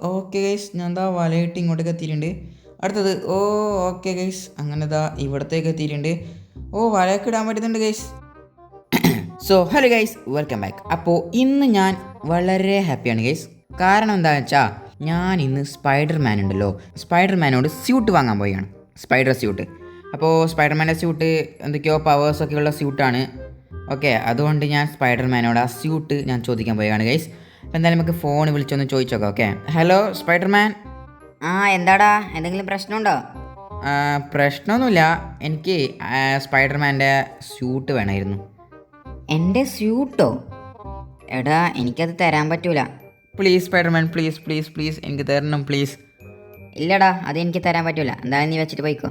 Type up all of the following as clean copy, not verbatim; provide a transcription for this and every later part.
Okay guys, ഞാൻ എന്താ വലയിട്ട് ഇങ്ങോട്ടേക്ക് എത്തിയിട്ടുണ്ട്. അടുത്തത് ഓക്കെ ഗൈസ്, അങ്ങനെ ഇതാ ഇവിടത്തേക്ക് എത്തിയിട്ടുണ്ട്. വലയൊക്കെ ഇടാൻ പറ്റുന്നുണ്ട് guys. So hello guys, welcome back. അപ്പോൾ ഇന്ന് ഞാൻ വളരെ ഹാപ്പിയാണ് ഗൈസ്. കാരണം എന്താണെന്ന് വെച്ചാൽ ഞാൻ ഇന്ന് സ്പൈഡർമാൻ ഉണ്ടല്ലോ, സ്പൈഡർമാനോട് സ്യൂട്ട് വാങ്ങാൻ പോവുകയാണ്. Spider suit. അപ്പോൾ സ്പൈഡർമാൻ്റെ സ്യൂട്ട് എന്തൊക്കെയോ പവേഴ്സൊക്കെ ഉള്ള സ്യൂട്ടാണ്. ഓക്കെ, അതുകൊണ്ട് ഞാൻ സ്പൈഡർമാനോട് ആ സ്യൂട്ട് ഞാൻ ചോദിക്കാൻ പോവുകയാണ് ഗൈസ്. അപ്പോൾ എന്തായാലും നമുക്ക് ഫോൺ വിളിച്ചൊന്ന് ചോദിച്ചോക്കാം. Okay, hello Spiderman. എന്താടാ, എന്തെങ്കിലും പ്രശ്നമുണ്ടോ? പ്രശ്നമൊന്നുമില്ല, എനിക്ക് സ്പൈഡർമാൻ്റെ സ്യൂട്ട് വേണമായിരുന്നു. എൻ്റെ സ്യൂട്ടോ? എടാ, എനിക്കത് തരാൻ പറ്റൂല. Please Spiderman, please please please എനിക്ക് തരണം പ്ലീസ്. ഇല്ലടാ, അത് എനിക്ക് തരാൻ പറ്റൂല. എന്തായാലും നീ വെച്ചിട്ട് പോയിക്കോ.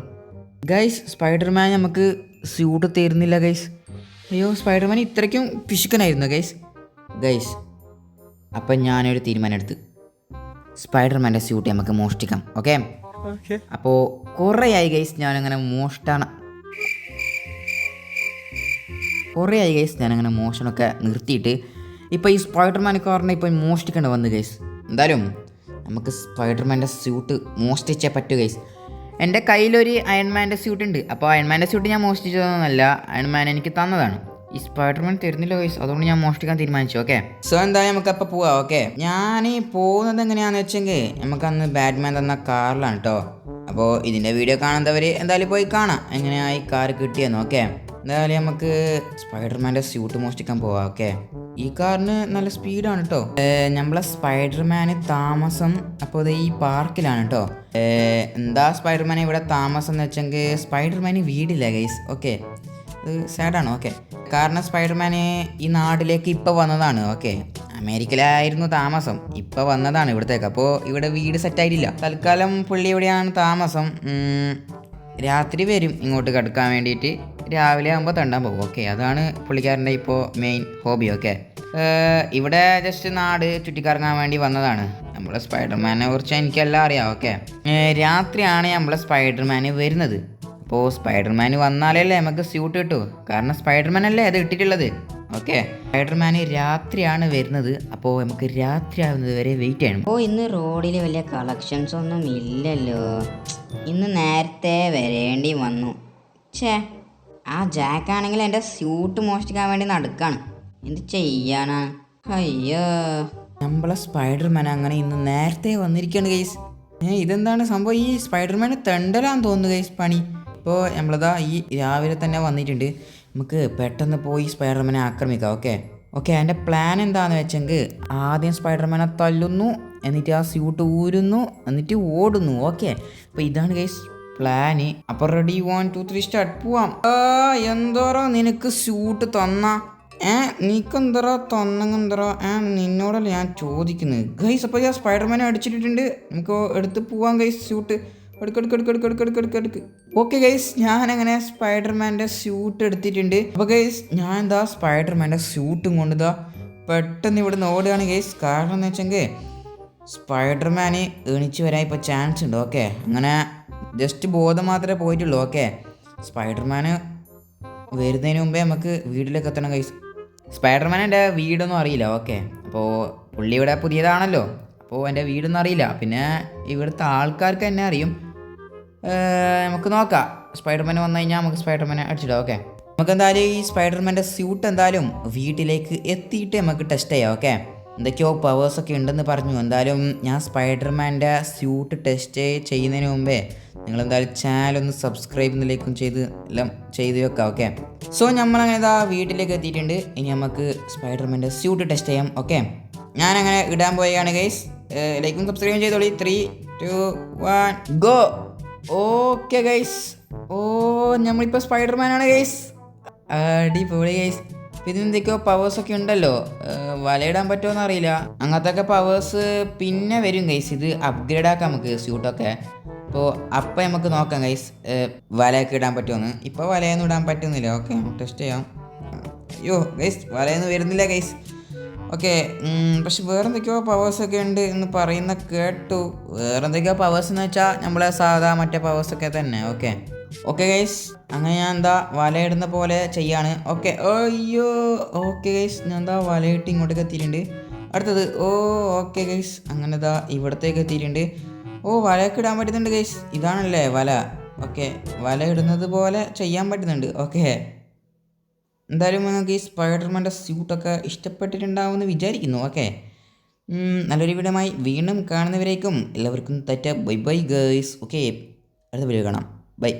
ഗൈസ്, സ്പൈഡർമാൻ നമുക്ക് സ്യൂട്ട് തരുന്നില്ല ഗൈസ്. അയ്യോ, സ്പൈഡർമാൻ ഇത്രയ്ക്കും പിശുക്കനായിരുന്നു ഗൈസ്. ഗൈസ്, അപ്പം ഞാനൊരു തീരുമാനം എടുത്ത് സ്പൈഡർമാൻ്റെ സ്യൂട്ട് നമുക്ക് മോഷ്ടിക്കാം. ഓക്കെ, അപ്പോൾ കുറേ ആയി ഗൈസ് ഞാനങ്ങനെ മോഷണമൊക്കെ നിർത്തിയിട്ട് ഇപ്പോൾ ഈ സ്പൈഡർമാൻ കാറിനെ ഇപ്പോൾ മോഷ്ടിക്കേണ്ടി വന്നു ഗൈസ്. എന്തായാലും നമുക്ക് സ്പൈഡർമാൻ്റെ സ്യൂട്ട് മോഷ്ടിച്ചേ പറ്റൂ ഗൈസ്. എൻ്റെ കയ്യിലൊരു അയൺമാൻ്റെ സ്യൂട്ട് ഉണ്ട്. അപ്പോൾ അയൺമാൻ്റെ സ്യൂട്ട് ഞാൻ മോഷ്ടിച്ചതൊന്നുമല്ല, അയൺമാൻ എനിക്ക് തന്നതാണ്. ഈ സ്പൈഡർമാൻ തരുന്നില്ല ഗൈസ്, അതുകൊണ്ട് ഞാൻ മോഷ്ടിക്കാൻ തീരുമാനിച്ചു. ഓക്കെ, സോ എന്തായാലും നമുക്കപ്പോൾ പോവാം. ഓക്കെ, ഞാൻ പോകുന്നത് എങ്ങനെയാണെന്ന് വെച്ചെങ്കിൽ നമുക്കന്ന് ബാറ്റ്മാൻ തന്ന കാറിലാണ് കേട്ടോ. അപ്പോൾ ഇതിൻ്റെ വീഡിയോ കാണുന്നവർ എന്തായാലും പോയി കാണാം എങ്ങനെയായി കാർ കിട്ടിയെന്ന്. ഓക്കെ, എന്തായാലും നമുക്ക് സ്പൈഡർമാൻ്റെ സ്യൂട്ട് മോഷ്ടിക്കാൻ പോവാം. ഓക്കെ, ഈ കാറിന് നല്ല സ്പീഡാണ് കേട്ടോ. നമ്മളെ സ്പൈഡർമാന് താമസം അപ്പോൾ ഇത് ഈ പാർക്കിലാണ് കേട്ടോ. എന്താ സ്പൈഡർമാൻ ഇവിടെ താമസം എന്ന് വെച്ചെങ്കിൽ സ്പൈഡർമാന് വീടില്ല ഗൈസ്. ഓക്കെ, ഇത് സാഡാണ്. ഓക്കെ, കാരണം സ്പൈഡർമാന് ഈ നാട്ടിലേക്ക് ഇപ്പോൾ വന്നതാണ്. ഓക്കെ, അമേരിക്കയിലായിരുന്നു താമസം, ഇപ്പോൾ വന്നതാണ് ഇവിടത്തേക്ക്. അപ്പോൾ ഇവിടെ വീട് സെറ്റായിട്ടില്ല. തൽക്കാലം പുള്ളി ഇവിടെയാണ് താമസം. രാത്രി വരും ഇങ്ങോട്ട് കിടക്കാൻ വേണ്ടിയിട്ട്, രാവിലെ ആകുമ്പോൾ തണ്ടാൻ പോകും. ഓക്കെ, അതാണ് പുള്ളിക്കാരൻ്റെ ഇപ്പോൾ മെയിൻ ഹോബി. ഓക്കെ, ഇവിടെ ജസ്റ്റ് നാട് ചുറ്റിക്കറങ്ങാൻ വേണ്ടി വന്നതാണ്. നമ്മളെ സ്പൈഡർമാനെ കുറിച്ച് എനിക്കെല്ലാം അറിയാം. ഓക്കെ, രാത്രിയാണ് നമ്മളെ സ്പൈഡർമാന് വരുന്നത്. അപ്പോൾ സ്പൈഡർമാൻ വന്നാലല്ലേ നമുക്ക് സ്യൂട്ട് കിട്ടൂ, കാരണം സ്പൈഡർമാൻ അല്ലേ അത് ഇട്ടിട്ടുള്ളത്. ഓക്കെ, സ്പൈഡർമാന് രാത്രിയാണ് വരുന്നത്. അപ്പോൾ നമുക്ക് രാത്രി ആവുന്നത് വരെ വെയിറ്റ് ചെയ്യണം. ഇന്ന് റോഡിൽ വലിയ കളക്ഷൻസ് ഒന്നും ഇല്ലല്ലോ. ഇന്ന് നേരത്തെ വരേണ്ടി വന്നു. ആ ജാക്കാണെങ്കിൽ എൻ്റെ സ്യൂട്ട് മോഷ്ടിക്കാൻ വേണ്ടി നടക്കാണ്. എന്ത് ചെയ്യാനാ? അയ്യോ, നമ്മളെ സ്പൈഡർമാൻ അങ്ങനെ ഇന്ന് നേരത്തെ വന്നിരിക്കുകയാണ് ഗൈസ്. ഇതെന്താണ് സംഭവം? ഈ സ്പൈഡർമാന് തെണ്ടലാന്ന് തോന്നുന്നു ഗൈസ് പണി. ഇപ്പോൾ നമ്മളിതാ ഈ രാവിലെ തന്നെ വന്നിട്ടുണ്ട്. നമുക്ക് പെട്ടെന്ന് പോയി സ്പൈഡർമാനെ ആക്രമിക്കാം. ഓക്കെ, അതിൻ്റെ പ്ലാൻ എന്താണെന്ന് വെച്ചെങ്കിൽ ആദ്യം സ്പൈഡർമാനെ തല്ലുന്നു, എന്നിട്ട് ആ സ്യൂട്ട് ഊരുന്നു, എന്നിട്ട് ഓടുന്നു. ഓക്കെ, അപ്പോൾ ഇതാണ് ഗൈസ് പ്ലാന്. അപ്പോൾ റെഡി, 1 2 3 സ്റ്റാർട്ട്, പോവാം. എന്തോറോ നിനക്ക് സ്യൂട്ട് തന്ന നീക്കെന്തറോ തൊന്നെന്തറോ നിന്നോടല്ല ഞാൻ ചോദിക്കുന്നത് ഗൈസ്. അപ്പോൾ ഞാൻ സ്പൈഡർമാനെ അടിച്ചിട്ടുണ്ട്, നമുക്ക് എടുത്ത് പോവാം ഗൈസ്. സ്യൂട്ട് എടുക്ക്. ഓക്കെ ഗൈസ്, ഞാനങ്ങനെ സ്പൈഡർമാൻ്റെ സ്യൂട്ട് എടുത്തിട്ടുണ്ട്. അപ്പോൾ ഗൈസ് ഞാൻ എന്താ സ്പൈഡർമാൻ്റെ സ്യൂട്ടും കൊണ്ടിതാ പെട്ടെന്ന് ഇവിടുന്ന് ഓടുകയാണ് ഗൈസ്. കാരണം എന്ന് വെച്ചെങ്കിൽ സ്പൈഡർമാന് എണിച്ച് വരാൻ ഇപ്പോൾ ചാൻസ് ഉണ്ട്. ഓക്കെ, അങ്ങനെ ജസ്റ്റ് ബോധം മാത്രമേ പോയിട്ടുള്ളൂ. ഓക്കെ, സ്പൈഡർമാന് വരുന്നതിന് മുമ്പേ നമുക്ക് വീട്ടിലേക്ക് എത്തണം ഗൈസ്. സ്പൈഡർമാൻ എൻ്റെ വീടൊന്നും അറിയില്ല. ഓക്കെ, അപ്പോൾ പുള്ളി ഇവിടെ പുതിയതാണല്ലോ, അപ്പോൾ എൻ്റെ വീടൊന്നും അറിയില്ല. പിന്നെ ഇവിടുത്തെ ആൾക്കാർക്ക് എന്നെ അറിയും. നമുക്ക് നോക്കാം, സ്പൈഡർമാൻ വന്നു കഴിഞ്ഞാൽ നമുക്ക് സ്പൈഡർമാനെ അടിച്ചിടാം. ഓക്കെ, നമുക്ക് എന്തായാലും ഈ സ്പൈഡർമാൻ്റെ സ്യൂട്ട് എന്തായാലും വീട്ടിലേക്ക് എത്തിയിട്ട് നമുക്ക് ടെസ്റ്റ് ചെയ്യാം. ഓക്കെ, എന്തൊക്കെയോ പവേഴ്സൊക്കെ ഉണ്ടെന്ന് പറഞ്ഞു. എന്തായാലും ഞാൻ സ്പൈഡർമാൻ്റെ സ്യൂട്ട് ടെസ്റ്റ് ചെയ്യുന്നതിന് മുമ്പേ നിങ്ങളെന്തായാലും ചാനലൊന്ന് സബ്സ്ക്രൈബിലേക്കും ചെയ്ത് വെക്കാം. ഓക്കെ, സോ നമ്മളങ്ങനെ ഇതാ വീട്ടിലേക്ക് എത്തിയിട്ടുണ്ട്. ഇനി നമുക്ക് സ്പൈഡർമാൻ്റെ സ്യൂട്ട് ടെസ്റ്റ് ചെയ്യാം. ഓക്കെ, ഞാനങ്ങനെ ഇടാൻ പോവുകയാണ് ഗൈസ്. ലൈക്കും സബ്സ്ക്രൈബും ചെയ്തോളി. 3 2 1 ഗോ. ഓക്കെ ഗൈസ്, നമ്മളിപ്പോൾ സ്പൈഡർമാനാണ് ഗൈസ്. അടിപൊളി ഗൈസ്. ഇതിനെന്തൊക്കെയോ പവേഴ്സൊക്കെ ഉണ്ടല്ലോ, വലയിടാൻ പറ്റുമോയെന്ന് അറിയില്ല. അങ്ങനത്തെ പവേഴ്സ് പിന്നെ വരും ഗൈസ്. ഇത് അപ്ഗ്രേഡ് ആക്കാം നമുക്ക് സ്യൂട്ടൊക്കെ. അപ്പോൾ നമുക്ക് നോക്കാം ഗൈസ് വലയൊക്കെ ഇടാൻ പറ്റുമെന്ന്. ഇപ്പോൾ വലയൊന്നും ഇടാൻ പറ്റുന്നില്ല. ഓക്കെ, ടെസ്റ്റ് ചെയ്യാം. അയ്യോ ഗൈസ്, വലയൊന്നും വരുന്നില്ല ഗൈസ്. ഓക്കെ, പക്ഷെ വേറെന്തൊക്കെയോ പവേഴ്സൊക്കെ ഉണ്ട് എന്ന് പറയുന്ന കേട്ടു. വേറെന്തൊക്കെയോ പവേഴ്സ് എന്ന് വെച്ചാൽ നമ്മളെ സാധാ മറ്റേ പവേഴ്സൊക്കെ തന്നെ. ഓക്കെ ഗൈസ്, അങ്ങനെ ഞാൻ എന്താ വലയിടുന്ന പോലെ ചെയ്യാണ്. ഓക്കെ, അയ്യോ. ഓക്കെ ഗൈസ്, ഞാൻ എന്താ വലയിട്ട് ഇങ്ങോട്ടേക്ക് എത്തിയിട്ടുണ്ട്. അടുത്തത് ഓക്കെ ഗൈസ്, അങ്ങനെ ഇതാ ഇവിടത്തേക്ക് എത്തിയിട്ടുണ്ട്. വലയൊക്കെ ഇടാൻ പറ്റുന്നുണ്ട് ഗൈസ്. ഇതാണല്ലേ വല. ഓക്കെ, വല ഇടുന്നത് പോലെ ചെയ്യാൻ പറ്റുന്നുണ്ട്. ഓക്കെ, എന്തായാലും നിങ്ങൾക്ക് ഈ സ്പൈഡർമാൻ്റെ സ്യൂട്ടൊക്കെ ഇഷ്ടപ്പെട്ടിട്ടുണ്ടാവുമെന്ന് വിചാരിക്കുന്നു. ഓക്കെ, നല്ലൊരു വീഡിയോമായി വീണ്ടും കാണുന്നവരേക്കും എല്ലാവർക്കും ബൈ ബൈ ഗൈസ്. ഓക്കെ, അടുത്ത വീഡിയോ കാണാം. ബൈ.